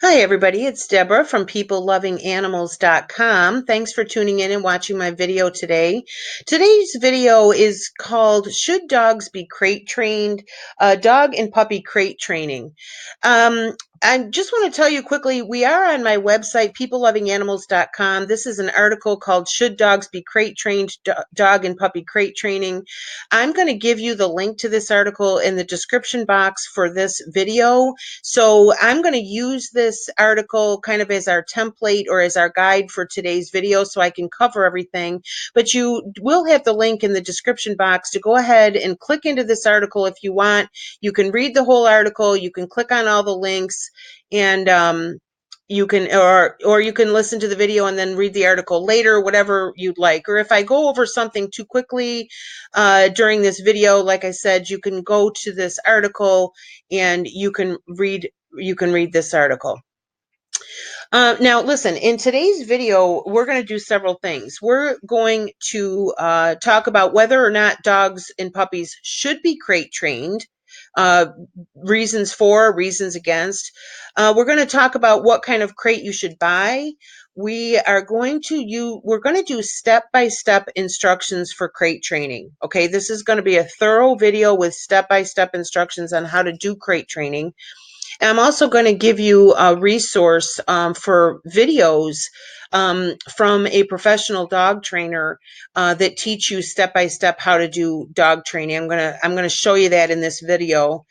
Hi, everybody. It's Deborah from peoplelovinganimals.com. Thanks for tuning in and watching my video today. Today's video is called Should Dogs Be Crate Trained? Dog and Puppy Crate Training. I just want to tell you quickly, we are on my website, peoplelovinganimals.com. This is an article called Should Dogs Be Crate Trained? Dog and Puppy Crate Training. I'm going to give you the link to this article in the description box for this video. So I'm going to use this article kind of as our template or as our guide for today's video so I can cover everything. But you will have the link in the description box to go ahead and click into this article if you want. You can read the whole article. You can click on all the links and you can or you can listen to the video and then read the article later, whatever you'd like. Or if I go over something too quickly during this video, like I said, you can go to this article and you can read this article. Now, listen, in today's video, we're going to do several things. We're going to talk about whether or not dogs and puppies should be crate trained, uh, reasons for, reasons against. We're going to talk about what kind of crate you should buy. We're going to do step-by-step instructions for crate training. Okay, this is going to be a thorough video with step-by-step instructions on how to do crate training. And I'm also going to give you a resource for videos from a professional dog trainer that teach you step by step how to do dog training. I'm gonna show you that in this video.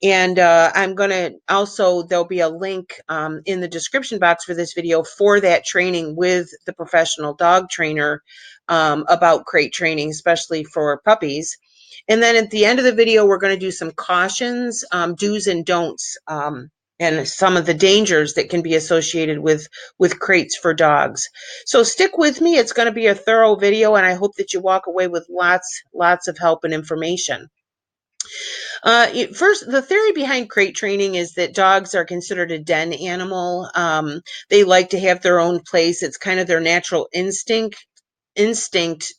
And I'm going to also, there'll be a link in the description box for this video for that training with the professional dog trainer about crate training, especially for puppies. And then at the end of the video, we're going to do some cautions, do's and don'ts, and some of the dangers that can be associated with crates for dogs. So stick with me. It's going to be a thorough video, and I hope that you walk away with lots of help and information. First, the theory behind crate training is that dogs are considered a den animal. They like to have their own place. It's kind of their natural instinct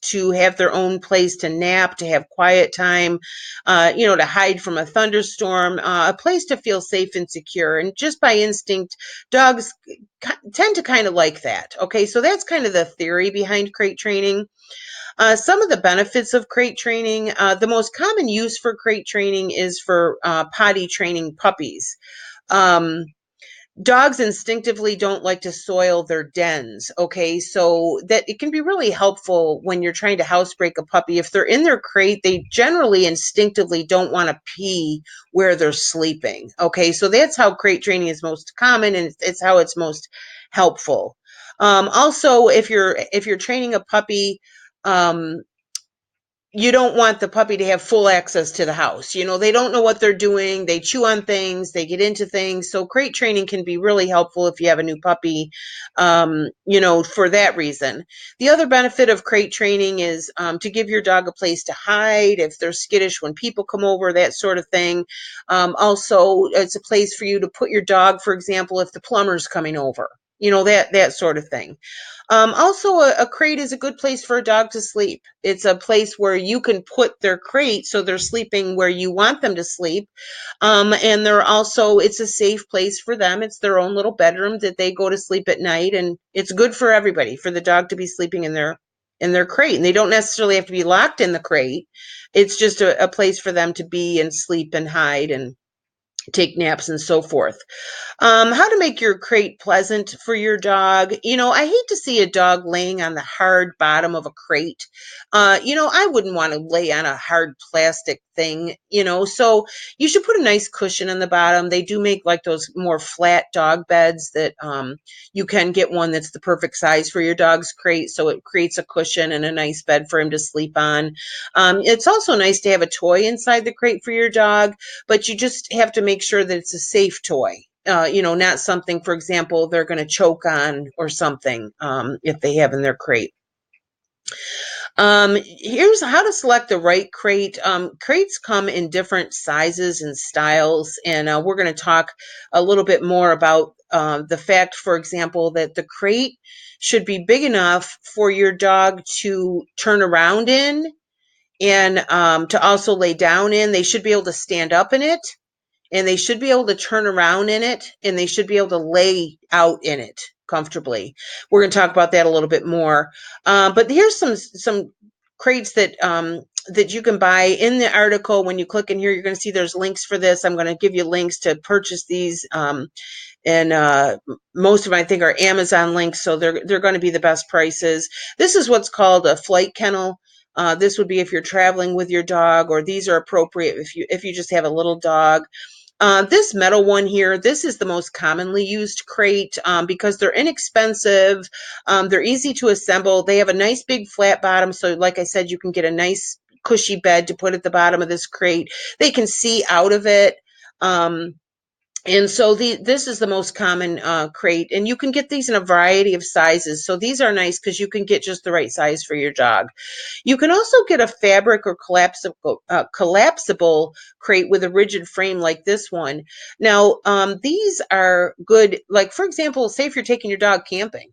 to have their own place to nap, to have quiet time, to hide from a thunderstorm, a place to feel safe and secure. And just by instinct, dogs tend to kind of like that. Okay, so that's kind of the theory behind crate training. Some of the benefits of crate training, the most common use for crate training is for potty training puppies. Dogs instinctively don't like to soil their dens, okay? So that it can be really helpful when you're trying to housebreak a puppy. If they're in their crate, they generally instinctively don't want to pee where they're sleeping, okay? So that's how crate training is most common, and it's how it's most helpful. Also, if you're training a puppy, you don't want the puppy to have full access to the house. They don't know what they're doing. They chew on things, they get into things. So crate training can be really helpful if you have a new puppy, for that reason. The other benefit of crate training is to give your dog a place to hide if they're skittish when people come over, that sort of thing. Also, it's a place for you to put your dog, for example, if the plumber's coming over, that sort of thing. Also, a crate is a good place for a dog to sleep. It's a place where you can put their crate so they're sleeping where you want them to sleep. And it's a safe place for them. It's their own little bedroom that they go to sleep at night. And it's good for everybody, for the dog to be sleeping in their crate. And they don't necessarily have to be locked in the crate. It's just a place for them to be and sleep and hide and take naps and so forth. How to make your crate pleasant for your dog. I hate to see a dog laying on the hard bottom of a crate. I wouldn't want to lay on a hard plastic thing, so you should put a nice cushion on the bottom. They do make like those more flat dog beds that you can get one that's the perfect size for your dog's crate. So it creates a cushion and a nice bed for him to sleep on. It's also nice to have a toy inside the crate for your dog, but you just have to make sure that it's a safe toy. Not something, for example, they're going to choke on or something if they have in their crate. Here's how to select the right crate. Crates come in different sizes and styles, and we're going to talk a little bit more about the fact, for example, that the crate should be big enough for your dog to turn around in and to also lay down in. They should be able to stand up in it. and they should be able to turn around in it, and they should be able to lay out in it comfortably. We're going to talk about that a little bit more. But here's some crates that you can buy in the article. When you click in here, you're going to see there's links for this. I'm going to give you links to purchase these. And most of them I think are Amazon links, so they're going to be the best prices. This is what's called a flight kennel. This would be if you're traveling with your dog, or these are appropriate if you just have a little dog. This metal one here, this is the most commonly used crate because they're inexpensive. They're easy to assemble. They have a nice big flat bottom, so like I said, you can get a nice cushy bed to put at the bottom of this crate. They can see out of it. And so this is the most common crate, and you can get these in a variety of sizes. So these are nice because you can get just the right size for your dog. You can also get a fabric or collapsible crate with a rigid frame like this one. Now, these are good. Like, for example, say if you're taking your dog camping,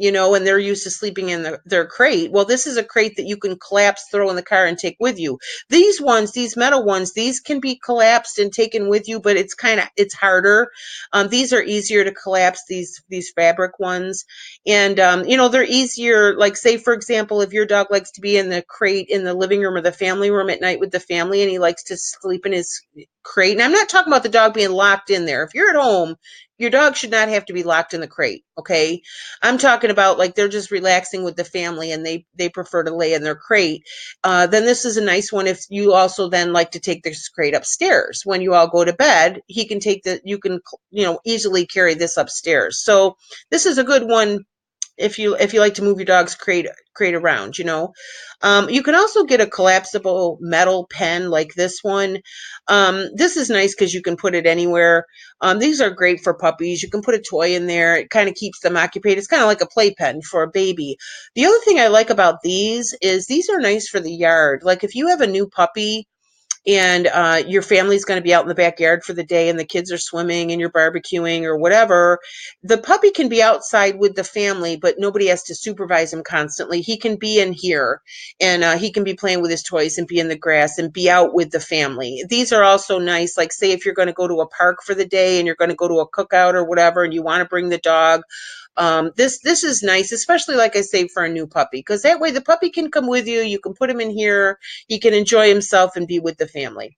and they're used to sleeping in their crate. Well, this is a crate that you can collapse, throw in the car, and take with you. These metal ones, these can be collapsed and taken with you, but it's harder. These are easier to collapse, these fabric ones. And, they're easier, like say, for example, if your dog likes to be in the crate in the living room or the family room at night with the family, and he likes to sleep in his crate. And I'm not talking about the dog being locked in there. If you're at home, your dog should not have to be locked in the crate. Okay. I'm talking about like they're just relaxing with the family and they prefer to lay in their crate. Then this is a nice one. If you also then like to take this crate upstairs when you all go to bed, you can easily carry this upstairs. So this is a good one if you like to move your dog's crate around. You can also get a collapsible metal pen like this one. This is nice because you can put it anywhere. These are great for puppies. You can put a toy in there. It kind of keeps them occupied. It's kind of like a playpen for a baby. The other thing I like about these is these are nice for the yard. Like if you have a new puppy and your family's going to be out in the backyard for the day and the kids are swimming and you're barbecuing or whatever, the puppy can be outside with the family, but nobody has to supervise him constantly. He can be in here and he can be playing with his toys and be in the grass and be out with the family. These are also nice. Like say if you're going to go to a park for the day and you're going to go to a cookout or whatever and you want to bring the dog, this is nice, especially like I say for a new puppy, because that way the puppy can come with you. You can put him in here. He can enjoy himself and be with the family.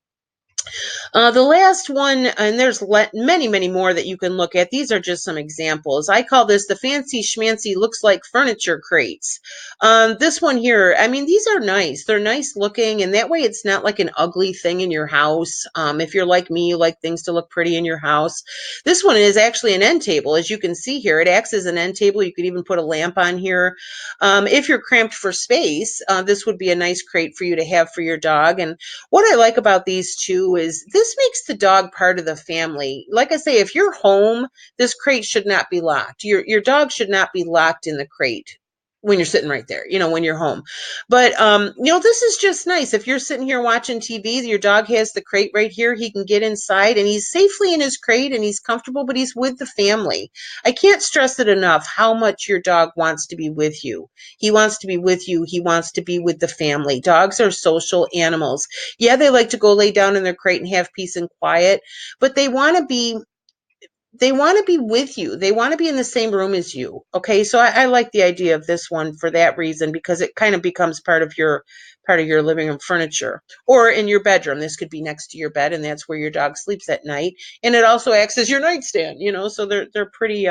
The last one, and there's many, many more that you can look at. These are just some examples. I call this the fancy schmancy looks like furniture crates. This one here, I mean, these are nice. They're nice looking, and that way it's not like an ugly thing in your house. If you're like me, you like things to look pretty in your house. This one is actually an end table. As you can see here, it acts as an end table. You could even put a lamp on here. If you're cramped for space, this would be a nice crate for you to have for your dog. And what I like about these two is this makes the dog part of the family. Like I say, if you're home, this crate should not be locked. Your dog should not be locked in the crate when you're sitting right there, when you're home. But this is just nice. If you're sitting here watching TV, your dog has the crate right here. He can get inside and he's safely in his crate and he's comfortable, but he's with the family. I can't stress it enough how much your dog wants to be with you. He wants to be with you. He wants to be with the family. Dogs are social animals. Yeah, they like to go lay down in their crate and have peace and quiet, but they want to be with you. They want to be in the same room as you. Okay. So I like the idea of this one for that reason, because it kind of becomes part of your living room furniture, or in your bedroom. This could be next to your bed and that's where your dog sleeps at night. And it also acts as your nightstand, so they're pretty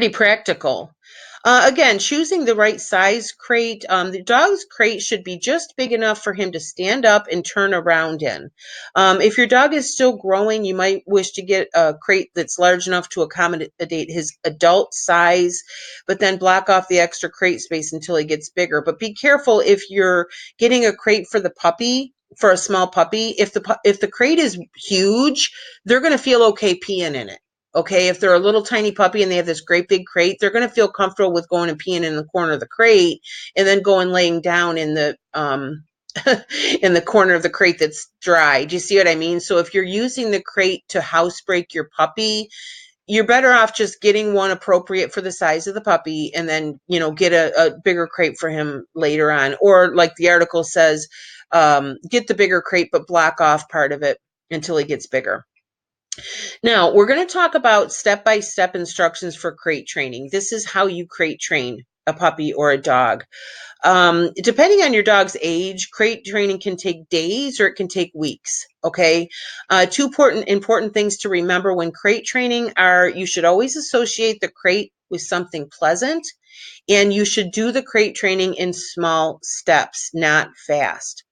practical. Again, choosing the right size crate. The dog's crate should be just big enough for him to stand up and turn around in. If your dog is still growing, you might wish to get a crate that's large enough to accommodate his adult size, but then block off the extra crate space until he gets bigger. But be careful if you're getting a crate for the puppy, for a small puppy. If the crate is huge, they're going to feel okay peeing in it. Okay, if they're a little tiny puppy and they have this great big crate, they're going to feel comfortable with going and peeing in the corner of the crate and then going laying down in the in the corner of the crate that's dry. Do you see what I mean? So if you're using the crate to housebreak your puppy, you're better off just getting one appropriate for the size of the puppy and then, get a bigger crate for him later on. Or like the article says, get the bigger crate but block off part of it until he gets bigger. Now, we're going to talk about step-by-step instructions for crate training. This is how you crate train a puppy or a dog. Depending on your dog's age, crate training can take days or it can take weeks. Okay. Two important things to remember when crate training are you should always associate the crate with something pleasant, and you should do the crate training in small steps, not fast.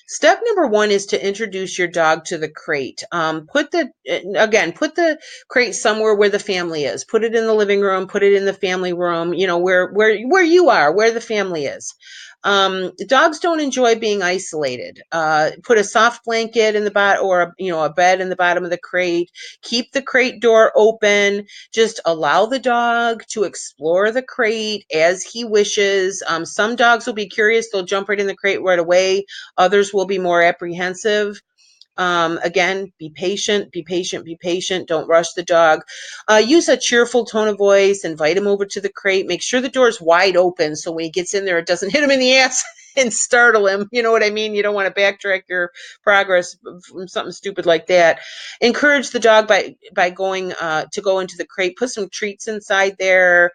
Step number one is to introduce your dog to the crate. Put the crate somewhere where the family is. Put it in the living room. Put it in the family room. You know where you are, where the family is. Dogs don't enjoy being isolated. Put a soft blanket in the bottom, or a bed in the bottom of the crate. Keep the crate door open. Just allow the dog to explore the crate as he wishes. Some dogs will be curious; they'll jump right in the crate right away. Others will be more apprehensive. Again, be patient, be patient, be patient. Don't rush the dog. Use a cheerful tone of voice. Invite him over to the crate. Make sure the door is wide open so when he gets in there, it doesn't hit him in the ass and startle him. You know what I mean? You don't want to backtrack your progress from something stupid like that. Encourage the dog by going to go into the crate. Put some treats inside there.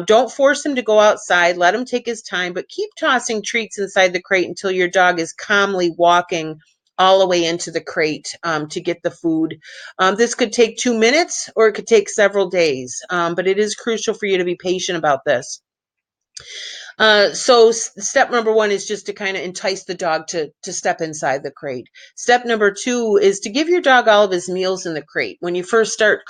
Don't force him to go outside. Let him take his time, but keep tossing treats inside the crate until your dog is calmly walking all the way into the crate to get the food. This could take 2 minutes or it could take several days, but it is crucial for you to be patient about this. So step number one is just to kind of entice the dog to step inside the crate. Step number two is to give your dog all of his meals in the crate. When you first start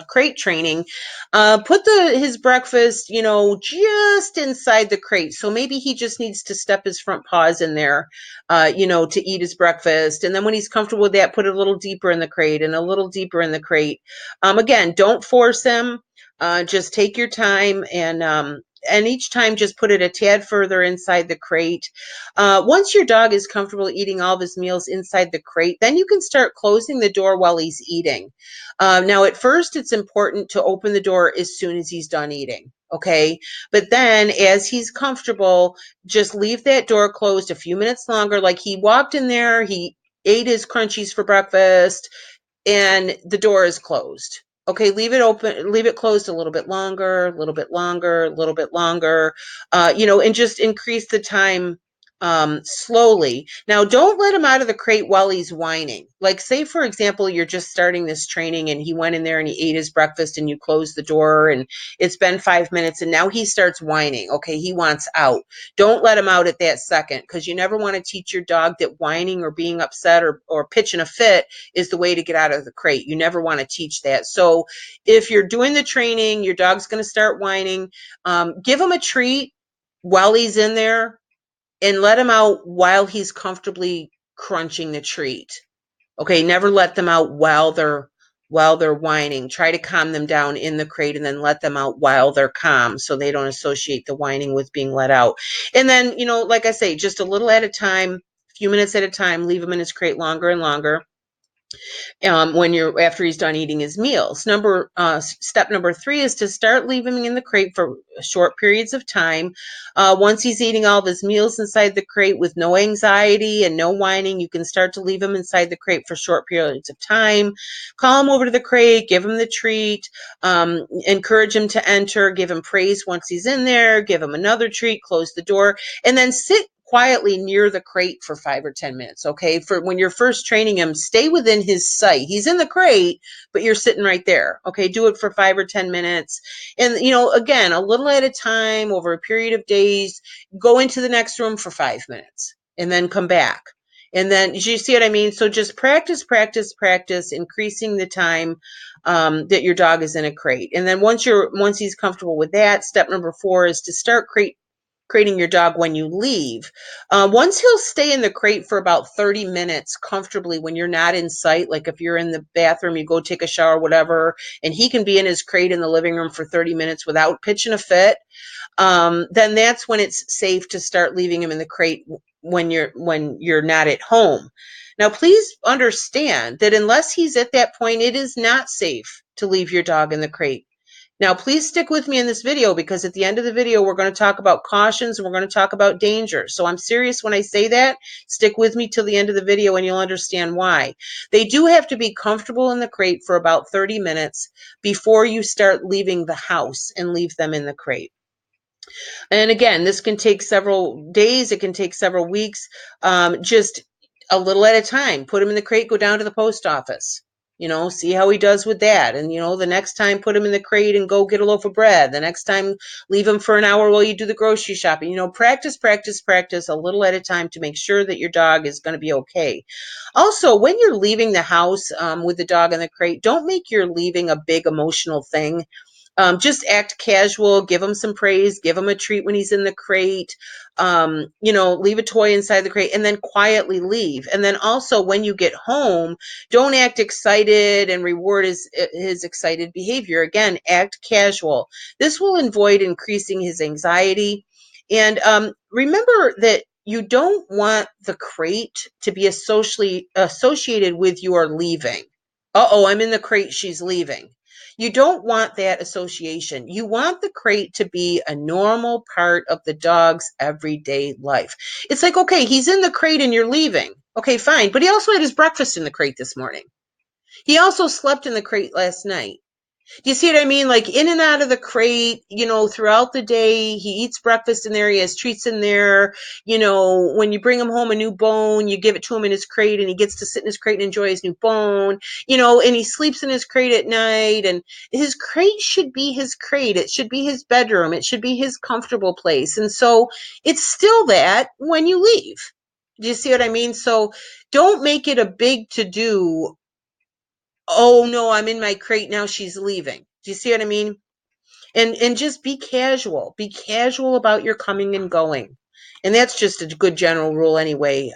crate training, put his breakfast, just inside the crate. So maybe he just needs to step his front paws in there, to eat his breakfast. And then when he's comfortable with that, put it a little deeper in the crate and a little deeper in the crate. Again, don't force him. Just take your time and each time just put it a tad further inside the crate. Once your dog is comfortable eating all of his meals inside the crate, then you can start closing the door while he's eating. Now, at first, it's important to open the door as soon as he's done eating. Okay. But then as he's comfortable, just leave that door closed a few minutes longer. Like he walked in there, he ate his crunchies for breakfast, and the door is closed. Okay, leave it open, leave it closed a little bit longer, a little bit longer, a little bit longer, and just increase the time slowly. Now, don't let him out of the crate while he's whining. Like, say, for example, you're just starting this training and he went in there and he ate his breakfast and you close the door and it's been 5 minutes and now he starts whining. Okay, he wants out. Don't let him out at that second, because you never want to teach your dog that whining or being upset or pitching a fit is the way to get out of the crate. You never want to teach that. So if you're doing the training, your dog's going to start whining, give him a treat while he's in there and let him out while he's comfortably crunching the treat. Okay, never let them out while they're whining. Try to calm them down in the crate and then let them out while they're calm so they don't associate the whining with being let out. And then, like I say, just a little at a time, a few minutes at a time, leave him in his crate longer and longer. After he's done eating his meals. Step number 3 is to start leaving him in the crate for short periods of time. Once he's eating all of his meals inside the crate with no anxiety and no whining, you can start to leave him inside the crate for short periods of time. Call him over to the crate, give him the treat, encourage him to enter, give him praise once he's in there, give him another treat, close the door, and then sit quietly near the crate for 5 or 10 minutes. Okay. For when you're first training him, stay within his sight. He's in the crate, but you're sitting right there. Okay. Do it for 5 or 10 minutes. And, again, a little at a time over a period of days, go into the next room for 5 minutes and then come back. And then you see what I mean? So just practice, practice, practice, increasing the time that your dog is in a crate. And then once he's comfortable with that, step number 4 is to start crating your dog when you leave. Once he'll stay in the crate for about 30 minutes comfortably when you're not in sight, like if you're in the bathroom, you go take a shower, whatever, and he can be in his crate in the living room for 30 minutes without pitching a fit, then that's when it's safe to start leaving him in the crate when you're not at home. Now, please understand that unless he's at that point, it is not safe to leave your dog in the crate. Now, please stick with me in this video because at the end of the video, we're going to talk about cautions and we're going to talk about danger. So I'm serious when I say that. Stick with me till the end of the video and you'll understand why. They do have to be comfortable in the crate for about 30 minutes before you start leaving the house and leave them in the crate. And again, this can take several days. It can take several weeks, just a little at a time. Put him in the crate, go down to the post office, see how he does with that. And, the next time put him in the crate and go get a loaf of bread. The next time, leave him for an hour while you do the grocery shopping. Practice, practice, practice a little at a time to make sure that your dog is going to be okay. Also, when you're leaving the house with the dog in the crate, don't make your leaving a big emotional thing. Just act casual, give him some praise, give him a treat when he's in the crate, leave a toy inside the crate and then quietly leave. And then also when you get home, don't act excited and reward his excited behavior. Again, act casual. This will avoid increasing his anxiety. And remember that you don't want the crate to be associated with your leaving. Uh-oh, I'm in the crate, she's leaving. You don't want that association. You want the crate to be a normal part of the dog's everyday life. It's like, okay, he's in the crate and you're leaving. Okay, fine. But he also had his breakfast in the crate this morning. He also slept in the crate last night. Do you see what I mean? Like in and out of the crate, throughout the day, he eats breakfast in there. He has treats in there. When you bring him home a new bone, you give it to him in his crate and he gets to sit in his crate and enjoy his new bone, and he sleeps in his crate at night. And his crate should be his crate. It should be his bedroom. It should be his comfortable place. And so it's still that when you leave. Do you see what I mean? So don't make it a big to-do. Oh no, I'm in my crate now, she's leaving. Do you see what I mean? And just be casual. Be casual about your coming and going. And that's just a good general rule anyway,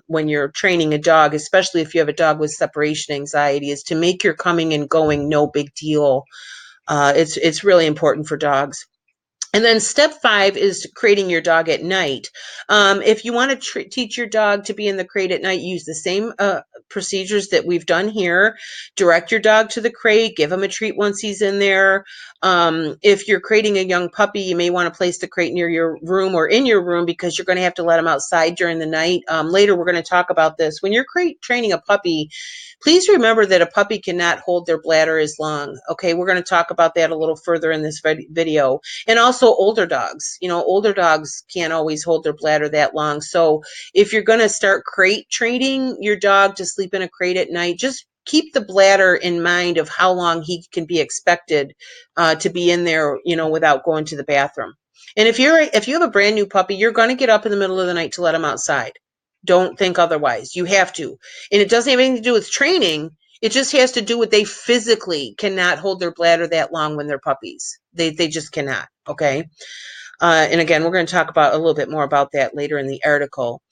when you're training a dog, especially if you have a dog with separation anxiety, is to make your coming and going no big deal. It's really important for dogs. And then step 5 is creating your dog at night. If you want to teach your dog to be in the crate at night, use the same procedures that we've done here. Direct your dog to the crate, give him a treat once he's in there. If you're crating a young puppy, you may want to place the crate near your room or in your room because you're going to have to let him outside during the night. Later, we're going to talk about this. When you're training a puppy, please remember that a puppy cannot hold their bladder as long. Okay, we're going to talk about that a little further in this video. And also older dogs. Older dogs can't always hold their bladder that long. So if you're going to start crate training your dog to sleep in a crate at night, just keep the bladder in mind of how long he can be expected to be in there, without going to the bathroom. And if you have a brand new puppy, you're going to get up in the middle of the night to let him outside. Don't think otherwise. You have to. And it doesn't have anything to do with training. It just has to do with they physically cannot hold their bladder that long when they're puppies. They just cannot. Okay. And again, we're going to talk about a little bit more about that later in the article.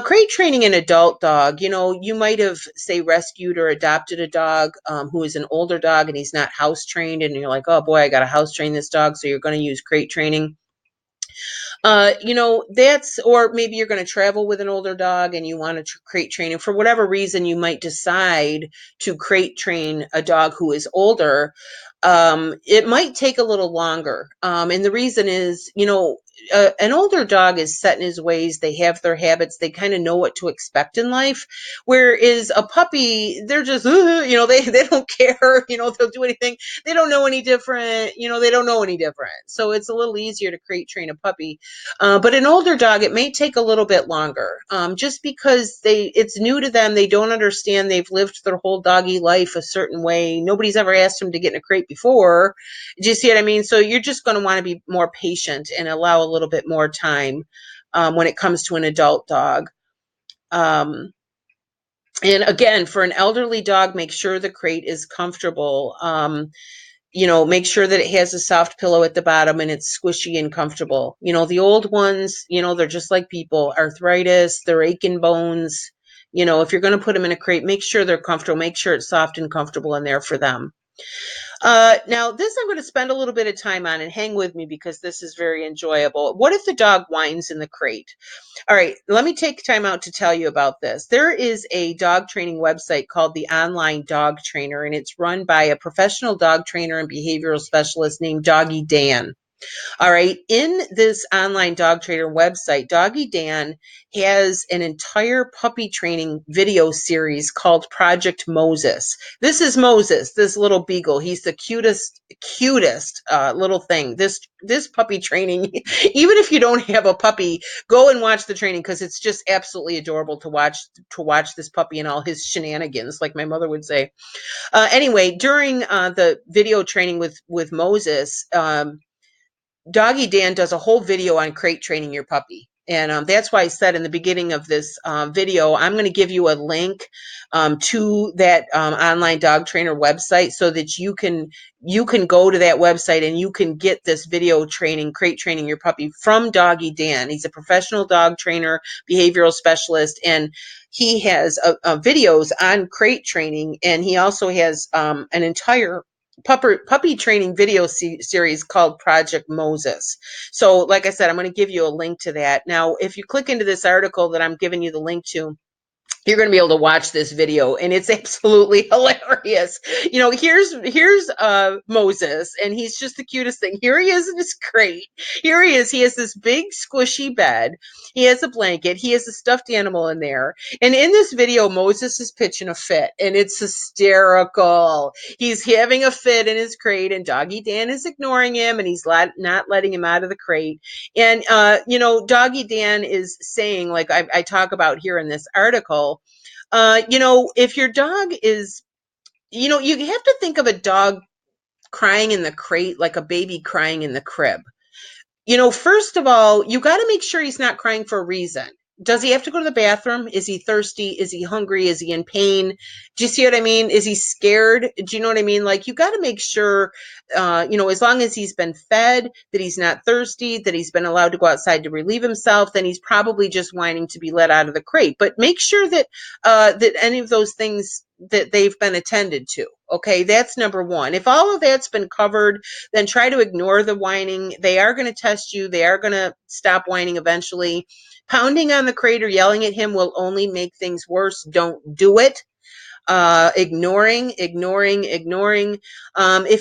Crate training an adult dog. You might have, say, rescued or adopted a dog who is an older dog and he's not house trained. And you're like, oh boy, I got to house train this dog. So you're going to use crate training. Or maybe you're going to travel with an older dog and you want to crate training. For whatever reason, you might decide to crate train a dog who is older. It might take a little longer. And the reason is, an older dog is set in his ways. They have their habits. They kind of know what to expect in life. Whereas a puppy, they're just, they don't care, they'll do anything. They don't know any different, they don't know any different. So it's a little easier to crate train a puppy. But an older dog, it may take a little bit longer, just because it's new to them. They don't understand. They've lived their whole doggy life a certain way. Nobody's ever asked them to get in a crate before. Do you see what I mean? So you're just going to want to be more patient and allow a little bit more time when it comes to an adult dog. And again, for an elderly dog, make sure the crate is comfortable. Make sure that it has a soft pillow at the bottom and it's squishy and comfortable. The old ones, they're just like people, arthritis, they're aching bones. If you're going to put them in a crate, make sure they're comfortable, make sure it's soft and comfortable in there for them. Now, this I'm going to spend a little bit of time on, and hang with me because this is very enjoyable. What if the dog whines in the crate? All right, let me take time out to tell you about this. There is a dog training website called the Online Dog Trainer, and it's run by a professional dog trainer and behavioral specialist named Doggy Dan. All right. In this online dog trainer website, Doggy Dan has an entire puppy training video series called Project Moses. This is Moses, this little beagle. He's the cutest little thing. This puppy training, even if you don't have a puppy, go and watch the training because it's just absolutely adorable to watch this puppy and all his shenanigans, like my mother would say. Anyway, during the video training with Moses, Doggy Dan does a whole video on crate training your puppy. And that's why I said in the beginning of this video, I'm going to give you a link to that online dog trainer website so that you can go to that website and you can get this video training, crate training your puppy from Doggy Dan. He's a professional dog trainer, behavioral specialist, and he has videos on crate training, and he also has an entire puppy training video series called Project Moses. So, like I said, I'm going to give you a link to that. Now, if you click into this article that I'm giving you the link to, you're going to be able to watch this video, and it's absolutely hilarious. Here's Moses, and he's just the cutest thing. Here he is in his crate. Here he is. He has this big squishy bed. He has a blanket. He has a stuffed animal in there. And in this video, Moses is pitching a fit, and it's hysterical. He's having a fit in his crate, and Doggy Dan is ignoring him, and he's not letting him out of the crate. And Doggy Dan is saying, like I talk about here in this article, if your dog is, you have to think of a dog crying in the crate like a baby crying in the crib. First of all, you got to make sure he's not crying for a reason. Does he have to go to the bathroom? Is he thirsty? Is he hungry? Is he in pain? Do you see what I mean? Is he scared? Do you know what I mean? Like, you got to make sure, as long as he's been fed, that he's not thirsty, that he's been allowed to go outside to relieve himself, then he's probably just whining to be let out of the crate. But make sure that any of those things that they've been attended to. Okay, that's number one. If all of that's been covered, then try to ignore the whining. They are going to test you. They are going to stop whining eventually. Pounding on the crate or yelling at him will only make things worse. Don't do it. Ignoring. If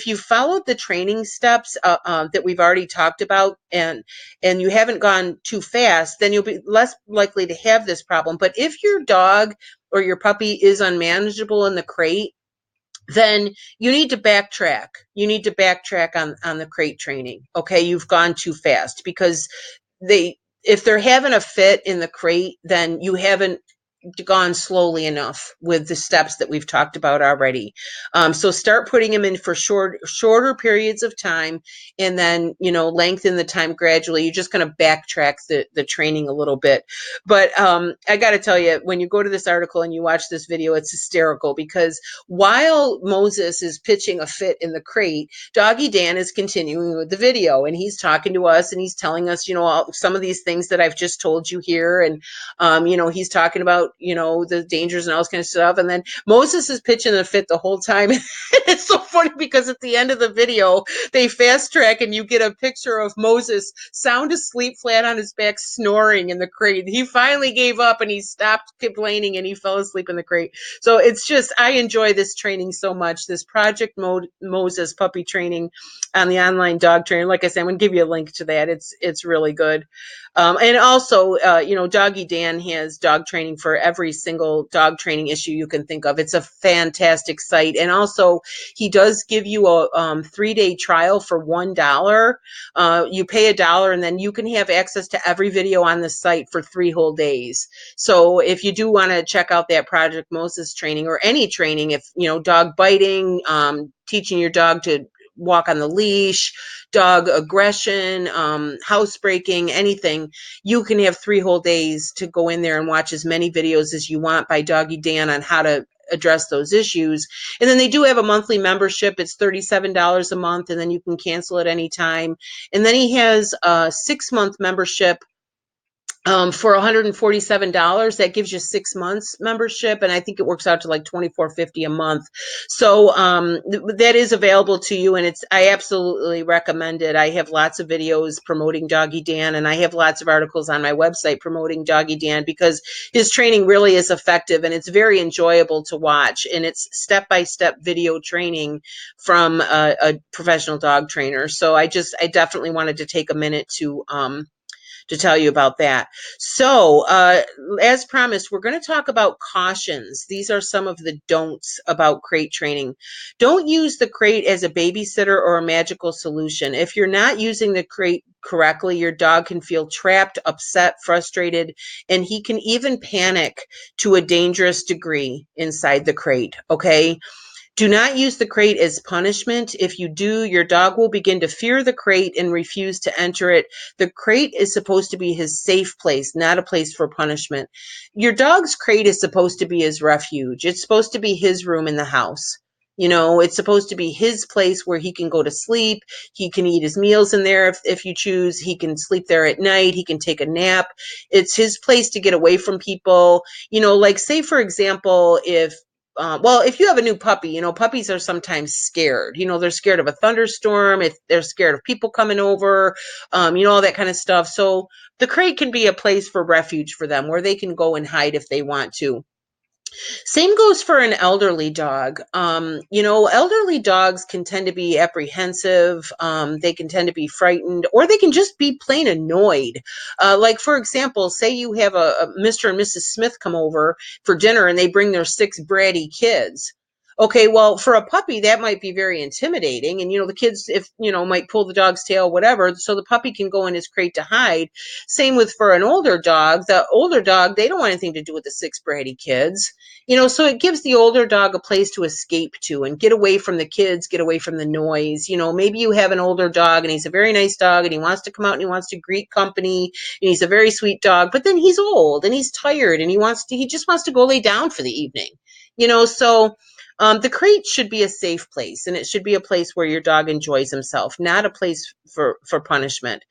you followed the training steps that we've already talked about, and you haven't gone too fast, then you'll be less likely to have this problem. But if your dog or your puppy is unmanageable in the crate, then you need to backtrack. You need to backtrack on the crate training. Okay, you've gone too fast, because if they're having a fit in the crate, then you haven't gone slowly enough with the steps that we've talked about already. So start putting them in for shorter periods of time, and then, lengthen the time gradually. You're just going to backtrack the training a little bit. But I got to tell you, when you go to this article and you watch this video, it's hysterical, because while Moses is pitching a fit in the crate, Doggy Dan is continuing with the video, and he's talking to us, and he's telling us, some of these things that I've just told you here. And he's talking about, the dangers and all this kind of stuff. And then Moses is pitching a fit the whole time. It's so funny, because at the end of the video, they fast track and you get a picture of Moses sound asleep flat on his back, snoring in the crate. He finally gave up and he stopped complaining and he fell asleep in the crate. So it's just, I enjoy this training so much. This Project Moses puppy training on the online dog trainer. Like I said, I'm going to give you a link to that. It's really good. And also, Doggy Dan has dog training for every single dog training issue you can think of. It's a fantastic site. And also, he does give you a 3-day trial for $1. You pay $1, and then you can have access to every video on the site for 3 whole days. So if you do want to check out that Project Moses training, or any training, if, dog biting, teaching your dog to walk on the leash, dog aggression, housebreaking, anything, you can have 3 whole days to go in there and watch as many videos as you want by Doggy Dan on how to address those issues. And then they do have a monthly membership. It's $37 a month, and then you can cancel at any time. And then he has a 6-month membership for $147. That gives you 6 months membership, and I think it works out to like $24.50 a month. So that is available to you, and I absolutely recommend it. I have lots of videos promoting Doggy Dan, and I have lots of articles on my website promoting Doggy Dan because his training really is effective, and it's very enjoyable to watch, and it's step-by-step video training from a professional dog trainer. So I definitely wanted to take a minute to tell you about that. So, as promised, we're going to talk about cautions. These are some of the don'ts about crate training. Don't use the crate as a babysitter or a magical solution. If you're not using the crate correctly, your dog can feel trapped, upset, frustrated, and he can even panic to a dangerous degree inside the crate. Okay. Do not use the crate as punishment. If you do, your dog will begin to fear the crate and refuse to enter it. The crate is supposed to be his safe place, not a place for punishment. Your dog's crate is supposed to be his refuge. It's supposed to be his room in the house. You know, it's supposed to be his place where he can go to sleep. He can eat his meals in there if you choose. He can sleep there at night. He can take a nap. It's his place to get away from people. You know, like say, for example, if you have a new puppy, you know, puppies are sometimes scared. You know, they're scared of a thunderstorm. If they're scared of people coming over, you know, all that kind of stuff. So the crate can be a place for refuge for them where they can go and hide if they want to. Same goes for an elderly dog. You know, elderly dogs can tend to be apprehensive. They can tend to be frightened, or they can just be plain annoyed. Like, for example, say you have a Mr. and Mrs. Smith come over for dinner and they bring their six bratty kids. Okay, well, for a puppy, that might be very intimidating. And, you know, the kids, if, you know, might pull the dog's tail, whatever, so the puppy can go in his crate to hide. Same with for an older dog. The older dog, they don't want anything to do with the six bratty kids. You know, so it gives the older dog a place to escape to and get away from the kids, get away from the noise. You know, maybe you have an older dog and he's a very nice dog and he wants to come out and he wants to greet company and he's a very sweet dog, but then he's old and he's tired and he just wants to go lay down for the evening. You know, so the crate should be a safe place, and it should be a place where your dog enjoys himself, not a place for punishment.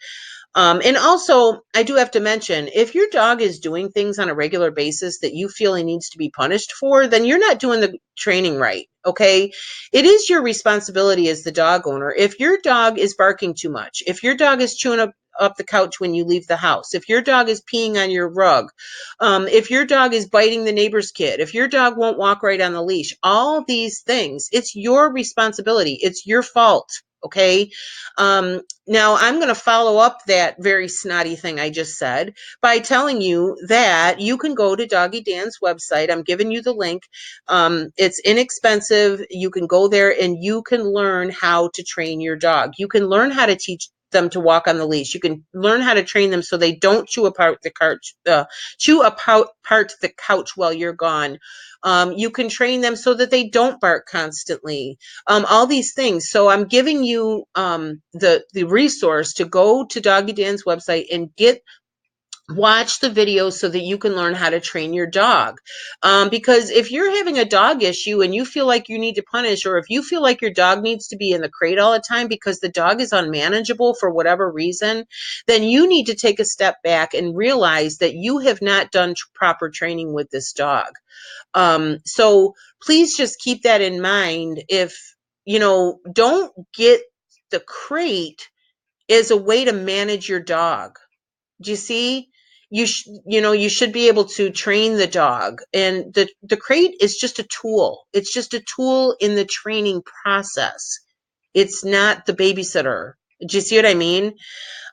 And also, I do have to mention, if your dog is doing things on a regular basis that you feel he needs to be punished for, then you're not doing the training right. Okay. It is your responsibility as the dog owner. If your dog is barking too much, if your dog is chewing up the couch when you leave the house, if your dog is peeing on your rug, if your dog is biting the neighbor's kid, if your dog won't walk right on the leash, all these things, it's your responsibility. It's your fault. Okay. Now I'm going to follow up that very snotty thing I just said by telling you that you can go to Doggy Dan's website. I'm giving you the link. It's inexpensive. You can go there and you can learn how to train your dog. You can learn how to teach them to walk on the leash. You can learn how to train them so they don't chew apart the couch, part the couch while you're gone. You can train them so that they don't bark constantly. All these things. So I'm giving you the resource to go to Doggy Dan's website and watch the videos so that you can learn how to train your dog. Because if you're having a dog issue and you feel like you need to punish, or if you feel like your dog needs to be in the crate all the time because the dog is unmanageable for whatever reason, then you need to take a step back and realize that you have not done proper training with this dog. So please just keep that in mind. If, you know, don't get the crate as a way to manage your dog. Do you see? You know, you should be able to train the dog, and the crate is just a tool. It's just a tool in the training process. It's not the babysitter. Do you see what I mean?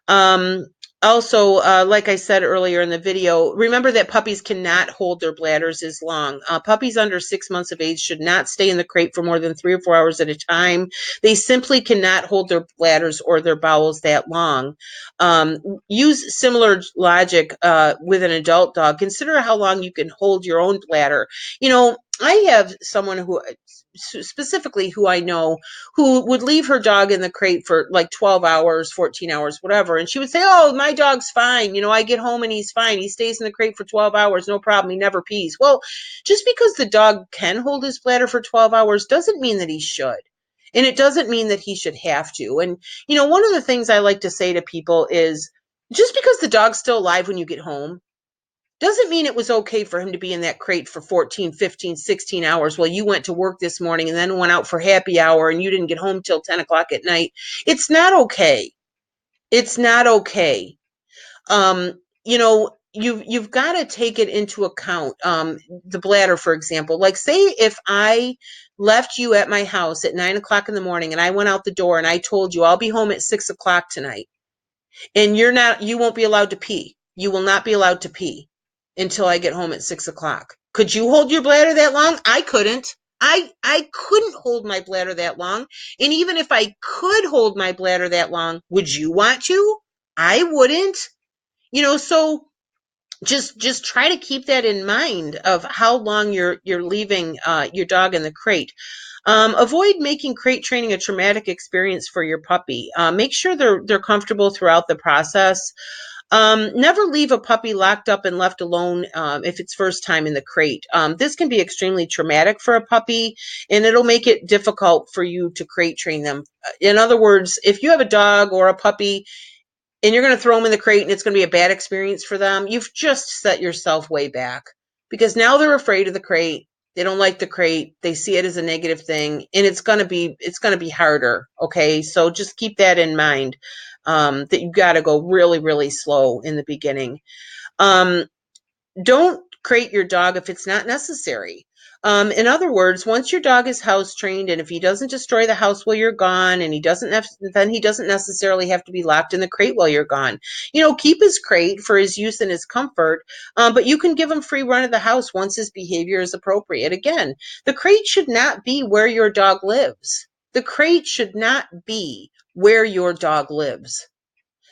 Um, Also, like I said earlier in the video, remember that puppies cannot hold their bladders as long. Puppies under 6 months of age should not stay in the crate for more than 3 or 4 hours at a time. They simply cannot hold their bladders or their bowels that long. Use similar logic with an adult dog. Consider how long you can hold your own bladder. You know, I have someone who specifically who I know who would leave her dog in the crate for like 12 hours, 14 hours, whatever. And she would say, "Oh, my dog's fine. You know, I get home and he's fine. He stays in the crate for 12 hours. No problem. He never pees." Well, just because the dog can hold his bladder for 12 hours doesn't mean that he should. And it doesn't mean that he should have to. And, you know, one of the things I like to say to people is, Just because the dog's still alive when you get home doesn't mean it was okay for him to be in that crate for 14, 15, 16 hours while you went to work this morning and then went out for happy hour and you didn't get home till 10 o'clock at night. It's not okay. It's not okay. You've got to take it into account. The bladder, for example, like say if I left you at my house at 9 o'clock in the morning and I went out the door and I told you I'll be home at 6 o'clock tonight, and you won't be allowed to pee. You will not be allowed to pee until I get home at 6 o'clock. Could you hold your bladder that long? I couldn't. I couldn't hold my bladder that long. And even if I could hold my bladder that long, would you want to? I wouldn't. So just try to keep that in mind of how long you're leaving your dog in the crate. Avoid making crate training a traumatic experience for your puppy. Make sure they're comfortable throughout the process. Never leave a puppy locked up and left alone if it's first time in the crate. This can be extremely traumatic for a puppy, and it'll make it difficult for you to crate train them. In other words, if you have a dog or a puppy and you're going to throw them in the crate and it's going to be a bad experience for them, you've just set yourself way back, because now they're afraid of the crate. They don't like the crate. They see it as a negative thing, and it's going to be harder. Okay. So just keep that in mind, that you got to go really, really slow in the beginning. Um, don't crate your dog if it's not necessary. In other words, once your dog is house trained, and if he doesn't destroy the house while you're gone, and then he doesn't necessarily have to be locked in the crate while you're gone. Keep his crate for his use and his comfort, but you can give him free run of the house once his behavior is appropriate. Again, the crate should not be where your dog lives. The crate should not be where your dog lives.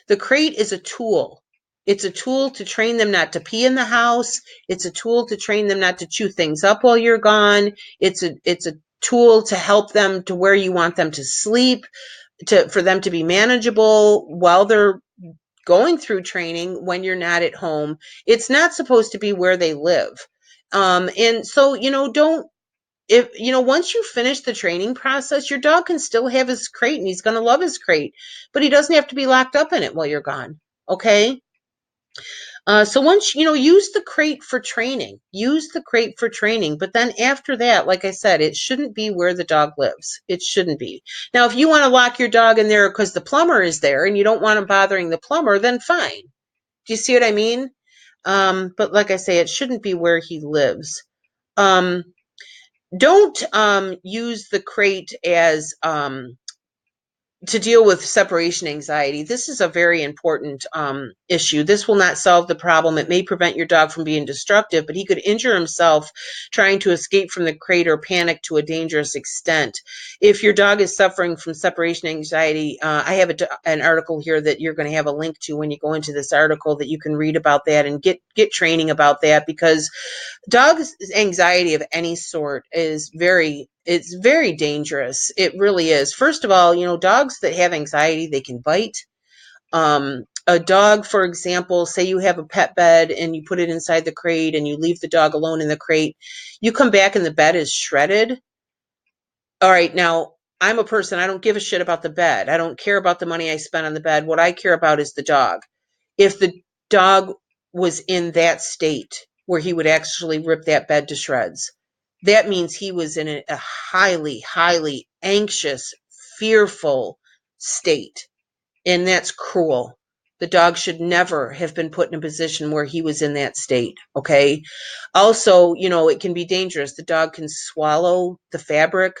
The crate is a tool. It's a tool to train them not to pee in the house. It's a tool to train them not to chew things up while you're gone. It's a tool to help them to where you want them to sleep, for them to be manageable while they're going through training when you're not at home. It's not supposed to be where they live. And so, don't if once you finish the training process, your dog can still have his crate and he's going to love his crate, but he doesn't have to be locked up in it while you're gone. Okay. So once use the crate for training, but then after that, like I said, it shouldn't be where the dog lives. It shouldn't be. Now, if you want to lock your dog in there because the plumber is there and you don't want him bothering the plumber, then fine. Do you see what I mean? But like I say, it shouldn't be where he lives. Don't use the crate as to deal with separation anxiety. This is a very important issue. This will not solve the problem. It may prevent your dog from being destructive, but he could injure himself trying to escape from the crate or panic to a dangerous extent. If your dog is suffering from separation anxiety, I have an article here that you're going to have a link to when you go into this article, that you can read about that and get training about that, because dogs' anxiety of any sort it's very dangerous. It really is. First of all, dogs that have anxiety, they can bite. A dog, for example, say you have a pet bed and you put it inside the crate and you leave the dog alone in the crate. You come back and the bed is shredded. All right, now I'm a person, I don't give a shit about the bed. I don't care about the money I spent on the bed. What I care about is the dog. If the dog was in that state where he would actually rip that bed to shreds, that means he was in a highly, highly anxious, fearful state. And that's cruel. The dog should never have been put in a position where he was in that state. Okay. Also, it can be dangerous. The dog can swallow the fabric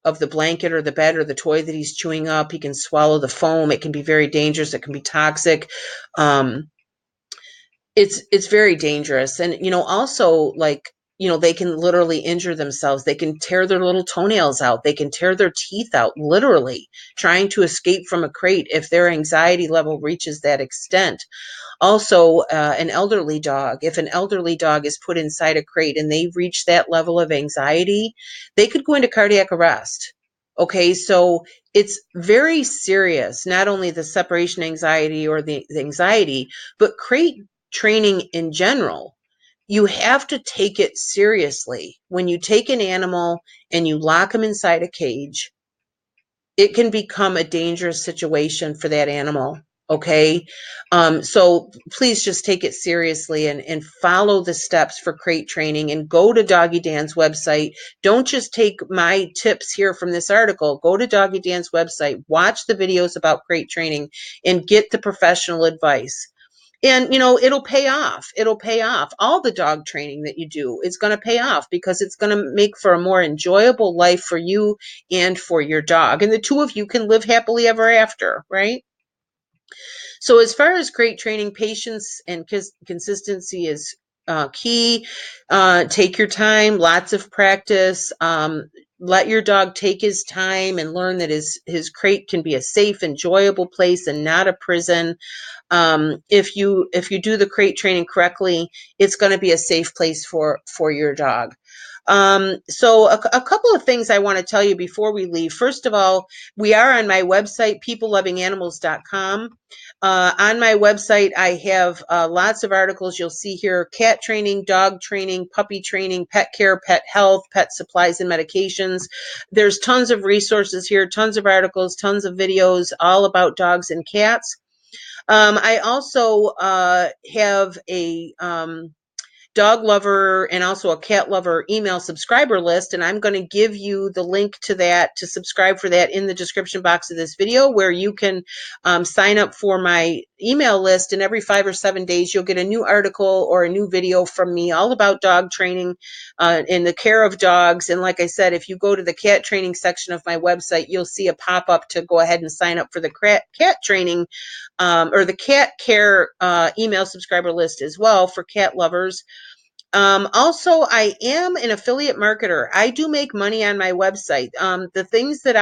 of the blanket or the bed or the toy that he's chewing up. He can swallow the foam. It can be very dangerous. It can be toxic. It's very dangerous. And, also, like, they can literally injure themselves. They can tear their little toenails out. They can tear their teeth out, literally, trying to escape from a crate if their anxiety level reaches that extent. Also, an elderly dog, if an elderly dog is put inside a crate and they reach that level of anxiety, they could go into cardiac arrest. Okay, so it's very serious, not only the separation anxiety or the anxiety, but crate training in general. You have to take it seriously. When you take an animal and you lock him inside a cage, it can become a dangerous situation for that animal. Okay. So please just take it seriously and follow the steps for crate training and go to Doggy Dan's website. Don't just take my tips here from this article. Go to Doggy Dan's website, watch the videos about crate training, and get the professional advice. And it'll pay off. It'll pay off. All the dog training that you do is going to pay off because it's going to make for a more enjoyable life for you and for your dog. And the two of you can live happily ever after, right? So as far as crate training, patience and consistency is key. Take your time, lots of practice. Let your dog take his time and learn that his crate can be a safe, enjoyable place and not a prison. If you do the crate training correctly, it's going to be a safe place for your dog. So a couple of things I want to tell you before we leave. First of all, we are on my website, peoplelovinganimals.com. On my website, I have lots of articles. You'll see here: cat training, dog training, puppy training, pet care, pet health, pet supplies and medications. There's tons of resources here, tons of articles, tons of videos, all about dogs and cats. I also have a dog lover and also a cat lover email subscriber list, and I'm going to give you the link to that, to subscribe for that, in the description box of this video, where you can sign up for my email list, and every 5 or 7 days you'll get a new article or a new video from me all about dog training and the care of dogs. And like I said, if you go to the cat training section of my website, you'll see a pop-up to go ahead and sign up for the cat training or the cat care email subscriber list as well for cat lovers. Also, I am an affiliate marketer. I do make money on my website. The things that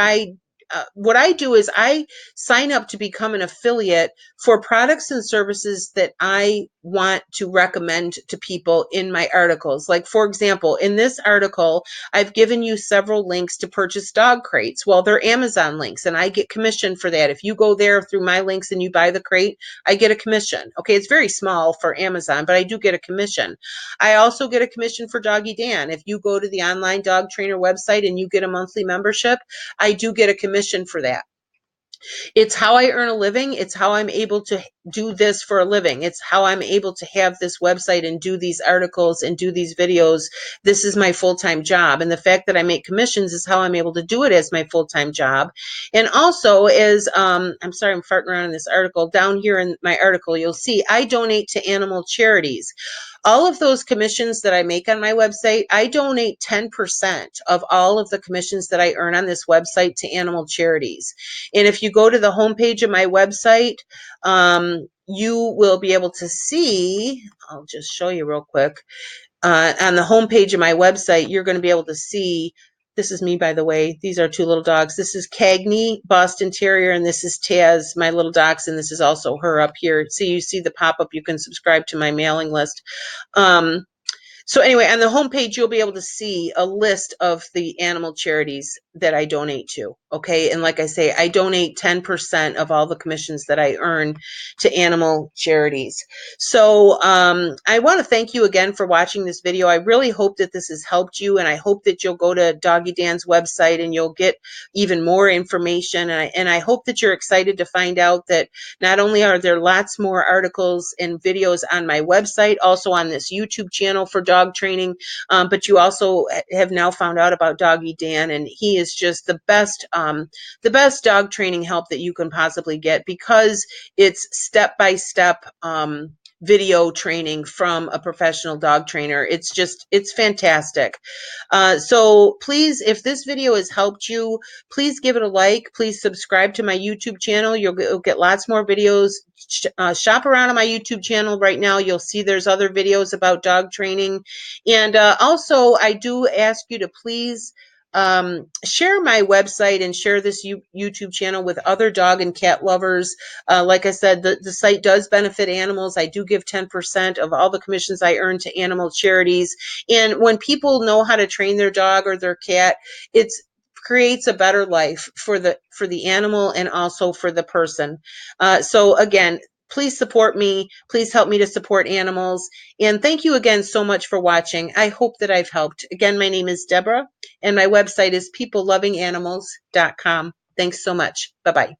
what I do is I sign up to become an affiliate for products and services that I want to recommend to people in my articles. Like, for example, in this article, I've given you several links to purchase dog crates. Well, they're Amazon links, and I get commission for that. If you go there through my links and you buy the crate, I get a commission. Okay, it's very small for Amazon, but I do get a commission. I also get a commission for Doggy Dan. If you go to the online dog trainer website and you get a monthly membership, I do get a commission for that. It's how I earn a living. It's how I'm able to do this for a living. It's how I'm able to have this website and do these articles and do these videos. This is my full-time job. And the fact that I make commissions is how I'm able to do it as my full-time job. And also, as I'm sorry, I'm farting around in this article. Down here in my article, you'll see I donate to animal charities. All of those commissions that I make on my website, I donate 10% of all of the commissions that I earn on this website to animal charities. And if you go to the homepage of my website, you will be able to see, I'll just show you real quick. On the homepage of my website, you're going to be able to see, this is me, by the way. These are two little dogs. This is Cagney, Boston Terrier, and this is Taz, my little dachshund. This is also her up here. So you see the pop-up. You can subscribe to my mailing list. So anyway, on the homepage, you'll be able to see a list of the animal charities that I donate to. Okay. And like I say, I donate 10% of all the commissions that I earn to animal charities. So I want to thank you again for watching this video. I really hope that this has helped you, and I hope that you'll go to Doggy Dan's website and you'll get even more information. And I hope that you're excited to find out that not only are there lots more articles and videos on my website, also on this YouTube channel for dog training, but you also have now found out about Doggy Dan, and he is just the best dog training help that you can possibly get, because it's step-by-step video training from a professional dog trainer. It's fantastic. So please, if this video has helped you, please give it a like. Please subscribe to my YouTube channel. You'll get lots more videos. Shop around on my YouTube channel right now. You'll see there's other videos about dog training. And also, I do ask you to please share my website and share this YouTube channel with other dog and cat lovers. Like I said, the site does benefit animals. I do give 10% of all the commissions I earn to animal charities. And when people know how to train their dog or their cat, it creates a better life for the animal and also for the person. So again, please support me. Please help me to support animals. And thank you again so much for watching. I hope that I've helped. Again, my name is Deborah, and my website is peoplelovinganimals.com. Thanks so much. Bye-bye.